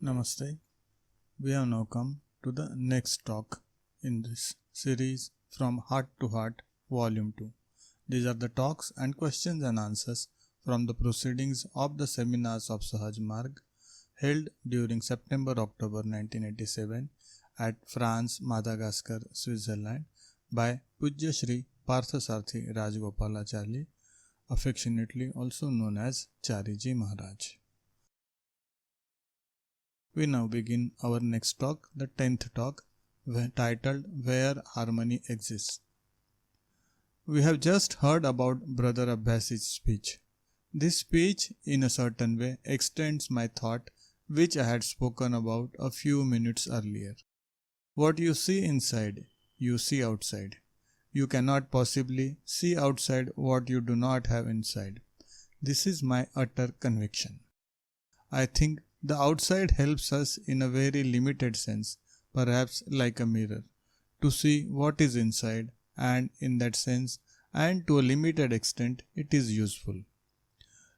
Namaste. We have now come to the next talk in this series from Heart to Heart, Volume 2. These are the talks and questions and answers from the proceedings of the seminars of Sahaj Marg held during September-October 1987 at France, Madagascar, Switzerland by Pujya Shri Parthasarthi Rajgopalacharya, affectionately also known as Chariji Maharaj. We now begin our next talk, the 10th talk, titled Where Harmony Exists. We have just heard about Brother Abbasi's speech. This speech, in a certain way, extends my thought which I had spoken about a few minutes earlier. What you see inside, you see outside. You cannot possibly see outside what you do not have inside. This is my utter conviction. I think the outside helps us in a very limited sense, perhaps like a mirror, to see what is inside, and in that sense, and to a limited extent, it is useful.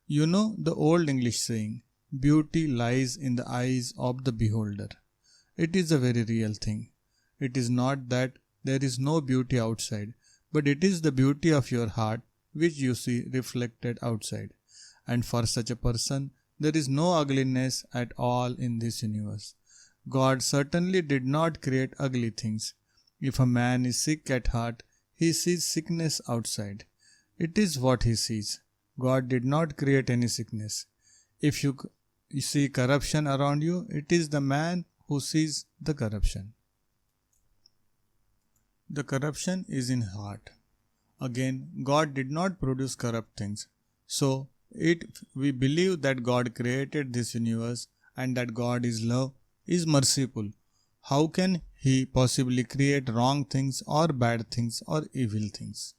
You know the old English saying, beauty lies in the eyes of the beholder. It is a very real thing. It is not that there is no beauty outside, but it is the beauty of your heart which you see reflected outside. And for such a person, there is no ugliness at all in this universe. God certainly did not create ugly things. If a man is sick at heart, he sees sickness outside. It is what he sees. God did not create any sickness. If you see corruption around you, it is the man who sees the corruption. The corruption is in heart. Again, God did not produce corrupt things. So, we believe that God created this universe and that God is love, is merciful. How can He possibly create wrong things or bad things or evil things?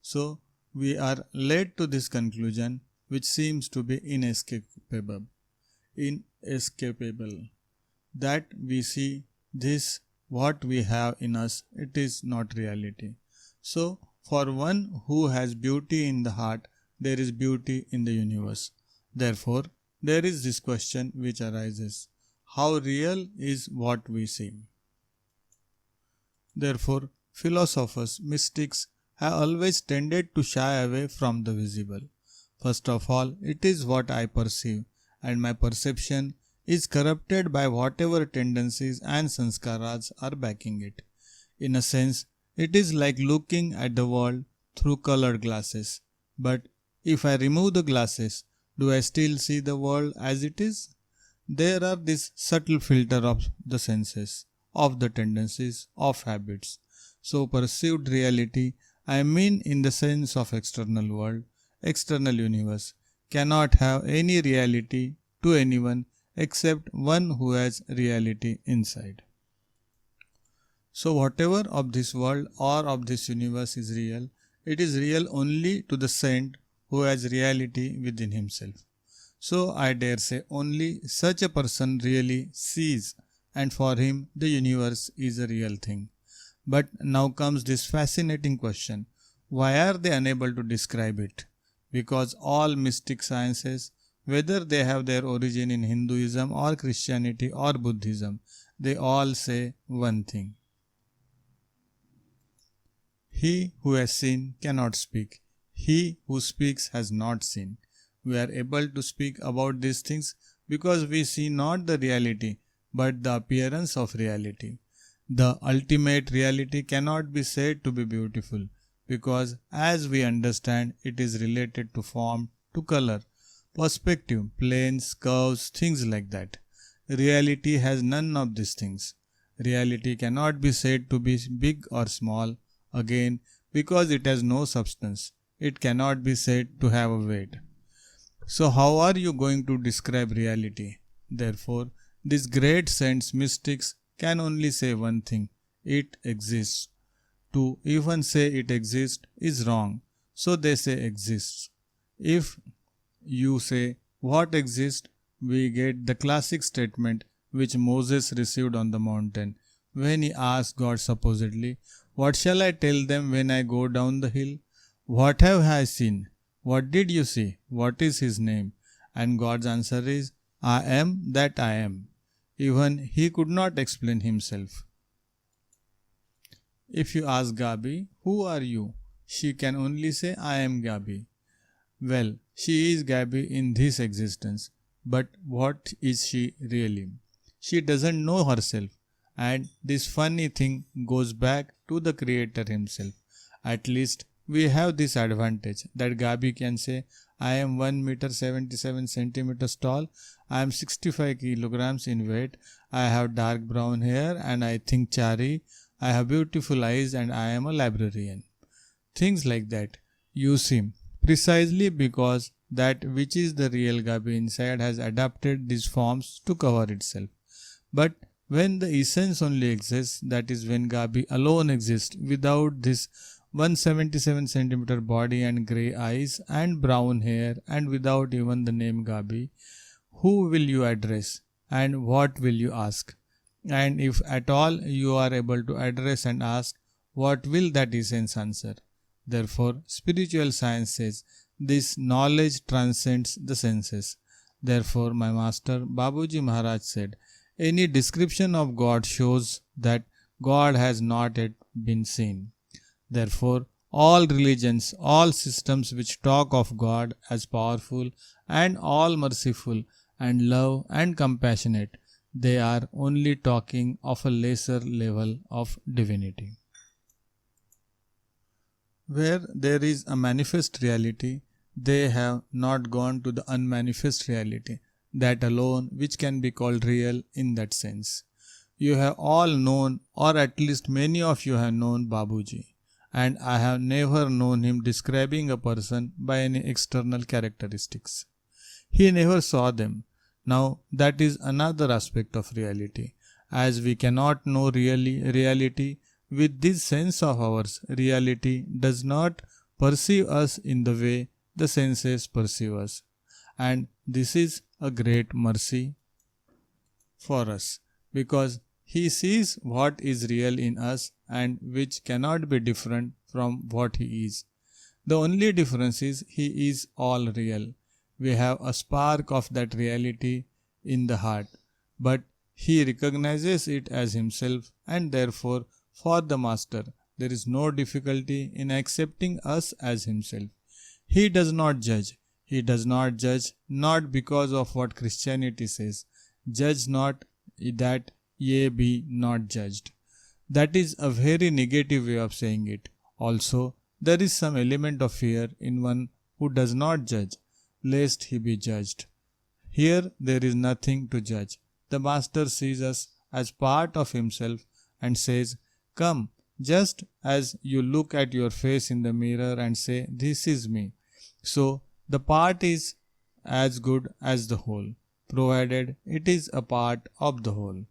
So, we are led to this conclusion which seems to be inescapable, that we see this, what we have in us, it is not reality. So, for one who has beauty in the heart, there is beauty in the universe. Therefore, there is this question which arises: how real is what we see? Therefore, philosophers, mystics have always tended to shy away from the visible. First of all, it is what I perceive, and my perception is corrupted by whatever tendencies and sanskaras are backing it. In a sense, it is like looking at the world through colored glasses. But if I remove the glasses, do I still see the world as it is? There are this subtle filter of the senses, of the tendencies, of habits. So perceived reality, I mean in the sense of external world, external universe, cannot have any reality to anyone except one who has reality inside. So whatever of this world or of this universe is real, it is real only to the saint who has reality within himself. So I dare say only such a person really sees, and for him the universe is a real thing. But now comes this fascinating question: why are they unable to describe it? Because all mystic sciences, whether they have their origin in Hinduism or Christianity or Buddhism, they all say one thing: he who has seen cannot speak. He who speaks has not seen. We are able to speak about these things because we see not the reality, but the appearance of reality. The ultimate reality cannot be said to be beautiful, because as we understand, it is related to form, to color, perspective, planes, curves, things like that. Reality has none of these things. Reality cannot be said to be big or small, again, because it has no substance. It cannot be said to have a weight. So how are you going to describe reality? Therefore, these great saints, mystics, can only say one thing: it exists. To even say it exists is wrong, so they say exists. If you say what exists, we get the classic statement which Moses received on the mountain when he asked God supposedly, "What shall I tell them when I go down the hill? What have I seen? What did you see? What is his name?" And God's answer is, "I am that I am." Even he could not explain himself. If you ask Gabi, "Who are you?" she can only say, "I am Gabi." Well, she is Gabi in this existence, but what is she really? She doesn't know herself, and this funny thing goes back to the Creator himself. At least we have this advantage that Gabi can say, "I am 1 meter 77 centimeters tall, I am 65 kilograms in weight, I have dark brown hair and I think chari, I have beautiful eyes and I am a librarian." Things like that. You see, precisely because that which is the real Gabi inside has adapted these forms to cover itself. But when the essence only exists, that is when Gabi alone exists without this 177 centimeter body and grey eyes and brown hair and without even the name Gabi, who will you address and what will you ask? And if at all you are able to address and ask, what will that essence answer? Therefore, spiritual science says this knowledge transcends the senses. Therefore, my master Babuji Maharaj said, any description of God shows that God has not yet been seen. Therefore, all religions, all systems which talk of God as powerful and all merciful and love and compassionate, they are only talking of a lesser level of divinity. Where there is a manifest reality, they have not gone to the unmanifest reality, that alone which can be called real in that sense. You have all known, or at least many of you have known Babuji, and I have never known him describing a person by any external characteristics. He never saw them. Now that is another aspect of reality. As we cannot know reality with this sense of ours, reality does not perceive us in the way the senses perceive us. And this is a great mercy for us, because he sees what is real in us and which cannot be different from what he is. The only difference is he is all real. We have a spark of that reality in the heart, but he recognizes it as himself, and therefore for the master there is no difficulty in accepting us as himself. He does not judge. He does not judge not because of what Christianity says. Judge not that ye be not judged. That is a very negative way of saying it. Also, there is some element of fear in one who does not judge, lest he be judged. Here there is nothing to judge. The master sees us as part of himself and says, "Come, just as you look at your face in the mirror and say, 'This is me,' so the part is as good as the whole, provided it is a part of the whole.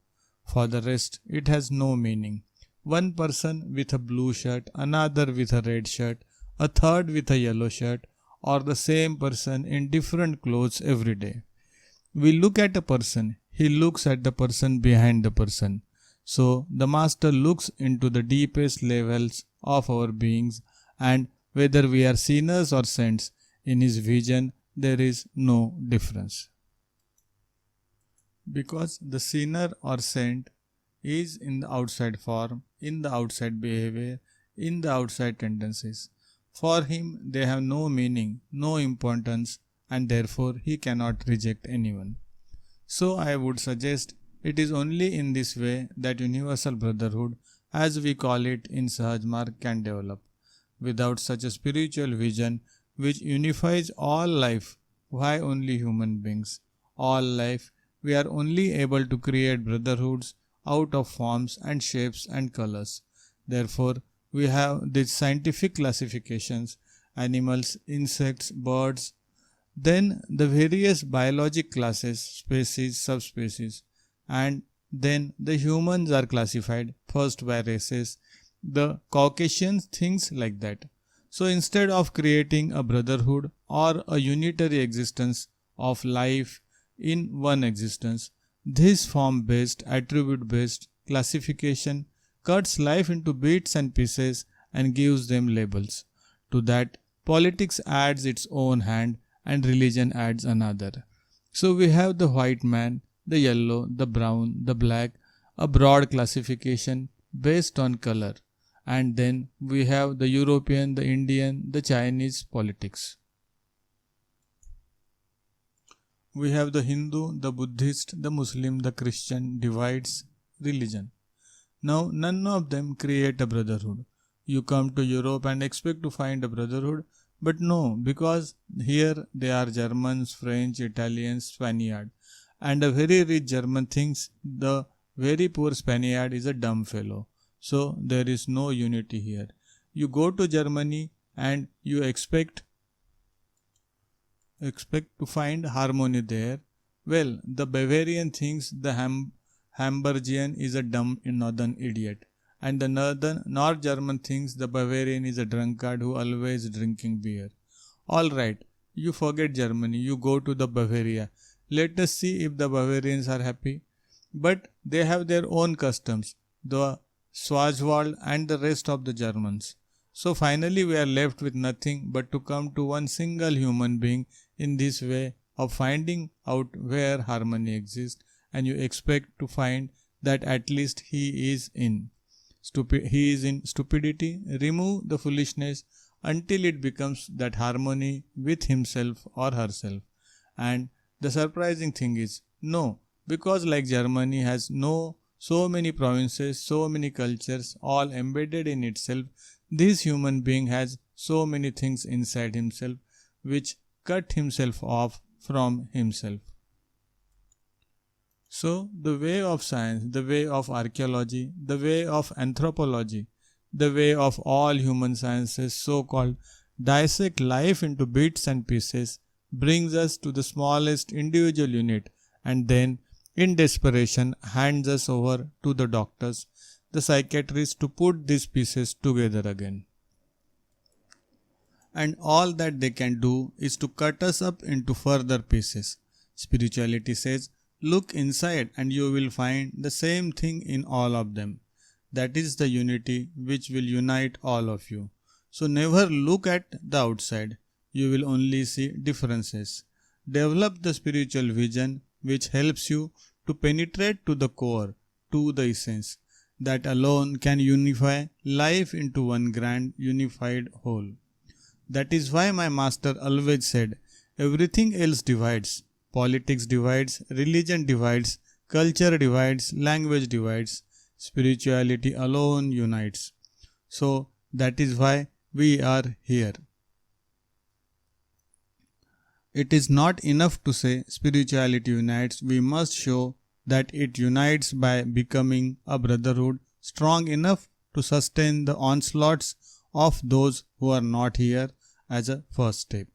For the rest, it has no meaning. One person with a blue shirt, another with a red shirt, a third with a yellow shirt, or the same person in different clothes every day. We look at a person, he looks at the person behind the person. So the master looks into the deepest levels of our beings, and whether we are sinners or saints, in his vision there is no difference. Because the sinner or saint is in the outside form, in the outside behavior, in the outside tendencies. For him they have no meaning, no importance, and therefore he cannot reject anyone. So I would suggest it is only in this way that universal brotherhood, as we call it in Sahaj Marg, can develop. Without such a spiritual vision which unifies all life, why only human beings? All life, we are only able to create brotherhoods out of forms and shapes and colors. Therefore, we have these scientific classifications: animals, insects, birds, then the various biologic classes, species, subspecies, and then the humans are classified first by races, the Caucasians, things like that. So instead of creating a brotherhood or a unitary existence of life in one existence, this form-based, attribute-based classification cuts life into bits and pieces and gives them labels. To that, politics adds its own hand and religion adds another. So we have the white man, the yellow, the brown, the black, a broad classification based on color. And then we have the European, the Indian, the Chinese politics. We have the Hindu, the Buddhist, the Muslim, the Christian divides religion. Now, none of them create a brotherhood. You come to Europe and expect to find a brotherhood, but no, because here they are Germans, French, Italians, Spaniard. And a very rich German thinks the very poor Spaniard is a dumb fellow. So, there is no unity here. You go to Germany and you expect to find harmony there. Well, the Bavarian thinks the Hamburgian is a dumb northern idiot, and the North German thinks the Bavarian is a drunkard who always drinking beer. All right, you forget Germany, you go to the Bavaria. Let us see if the Bavarians are happy. But they have their own customs, the Schwarzwald and the rest of the Germans. So finally we are left with nothing but to come to one single human being in this way of finding out where harmony exists, and you expect to find that at least he is in stupidity. Remove the foolishness until it becomes that harmony with himself or herself. And the surprising thing is, no, because like Germany has so many provinces, so many cultures, all embedded in itself, this human being has so many things inside himself which cut himself off from himself. So, the way of science, the way of archaeology, the way of anthropology, the way of all human sciences, so called, dissect life into bits and pieces, brings us to the smallest individual unit, and then, in desperation, hands us over to the doctors, the psychiatrists, to put these pieces together again. And all that they can do is to cut us up into further pieces. Spirituality says, look inside and you will find the same thing in all of them. That is the unity which will unite all of you. So never look at the outside. You will only see differences. Develop the spiritual vision which helps you to penetrate to the core, to the essence. That alone can unify life into one grand unified whole. That is why my master always said, everything else divides. Politics divides, religion divides, culture divides, language divides. Spirituality alone unites. So that is why we are here. It is not enough to say spirituality unites. We must show that it unites by becoming a brotherhood strong enough to sustain the onslaughts of those who are not here as a first step.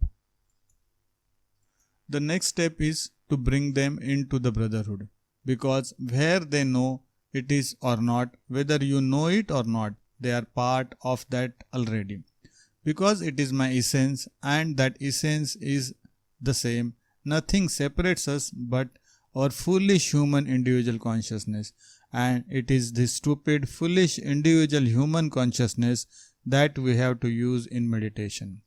The next step is to bring them into the brotherhood, because where they know it is or not, whether you know it or not, they are part of that already. Because it is my essence and that essence is the same, nothing separates us but our foolish human individual consciousness, and it is this stupid, foolish individual human consciousness that we have to use in meditation.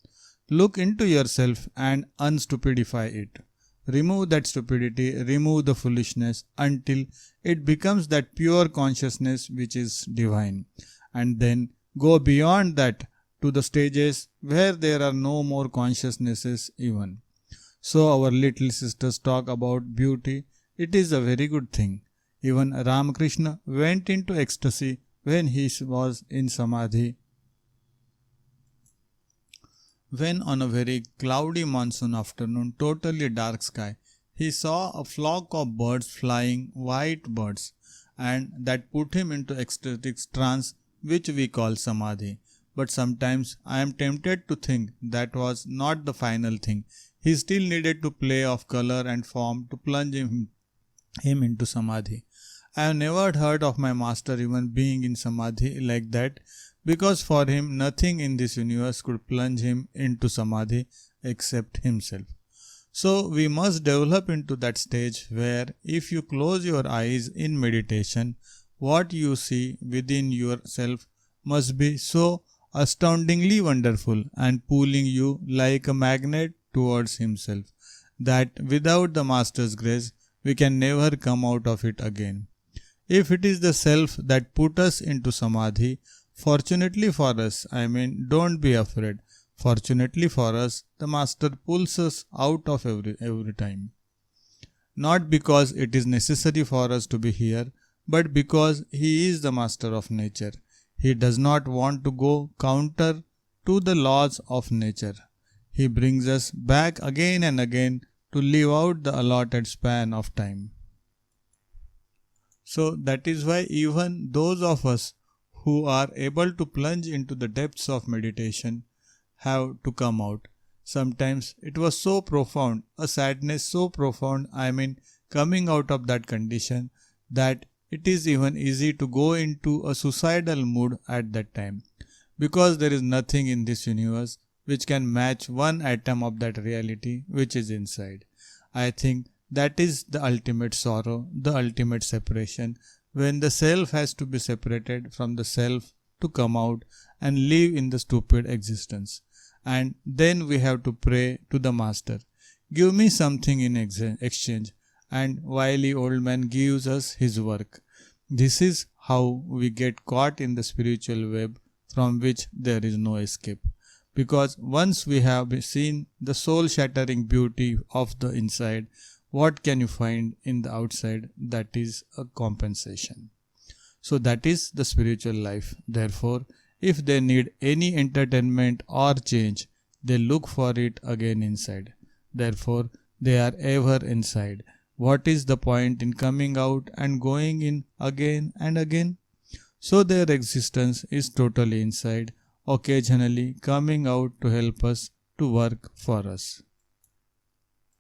Look into yourself and unstupidify it. Remove that stupidity, remove the foolishness until it becomes that pure consciousness which is divine. And then go beyond that to the stages where there are no more consciousnesses even. So our little sisters talk about beauty. It is a very good thing. Even Ramakrishna went into ecstasy when he was in Samadhi. When on a very cloudy monsoon afternoon, totally dark sky, he saw a flock of birds flying, white birds, and that put him into ecstatic trance, which we call Samadhi. But sometimes I am tempted to think that was not the final thing. He still needed to play of color and form to plunge him into Samadhi. I have never heard of my master even being in Samadhi like that, because for him nothing in this universe could plunge him into Samadhi except himself. So we must develop into that stage where if you close your eyes in meditation, what you see within yourself must be so astoundingly wonderful and pulling you like a magnet towards himself, that without the master's grace we can never come out of it again. If it is the self that put us into samadhi, fortunately for us, don't be afraid. Fortunately for us, the Master pulls us out of every time. Not because it is necessary for us to be here, but because He is the Master of nature. He does not want to go counter to the laws of nature. He brings us back again and again to live out the allotted span of time. So that is why even those of us who are able to plunge into the depths of meditation have to come out. Sometimes it was so profound, a sadness so profound, coming out of that condition, that it is even easy to go into a suicidal mood at that time, because there is nothing in this universe which can match one atom of that reality which is inside. I think that is the ultimate sorrow, the ultimate separation, when the self has to be separated from the self to come out and live in the stupid existence. And then we have to pray to the Master, give me something in exchange, and wily old man gives us his work. This is how we get caught in the spiritual web from which there is no escape. Because once we have seen the soul-shattering beauty of the inside, what can you find in the outside that is a compensation? So that is the spiritual life. Therefore, if they need any entertainment or change, they look for it again inside. Therefore, they are ever inside. What is the point in coming out and going in again and again? So their existence is totally inside, occasionally coming out to help us, to work for us.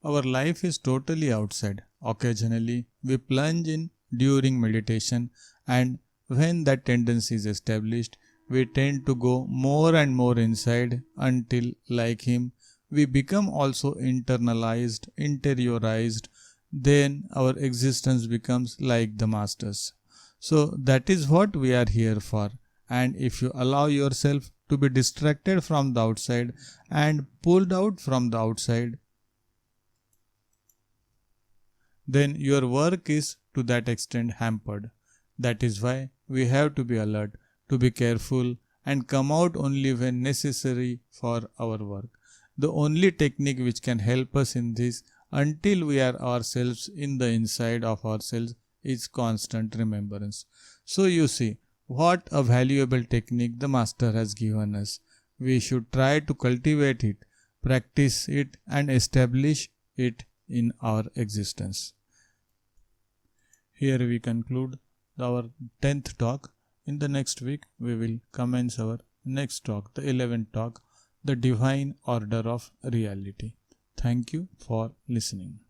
Our life is totally outside. Occasionally we plunge in during meditation, and when that tendency is established, we tend to go more and more inside until, like him, we become also internalized, interiorized. Then our existence becomes like the Master's. So that is what we are here for. And if you allow yourself to be distracted from the outside and pulled out from the outside, then your work is to that extent hampered. That is why we have to be alert, to be careful, and come out only when necessary for our work. The only technique which can help us in this, until we are ourselves in the inside of ourselves, is constant remembrance. So you see, what a valuable technique the Master has given us. We should try to cultivate it, practice it, and establish it in our existence. Here we conclude our 10th talk. In the next week, we will commence our next talk, the 11th talk, the Divine Order of Reality. Thank you for listening.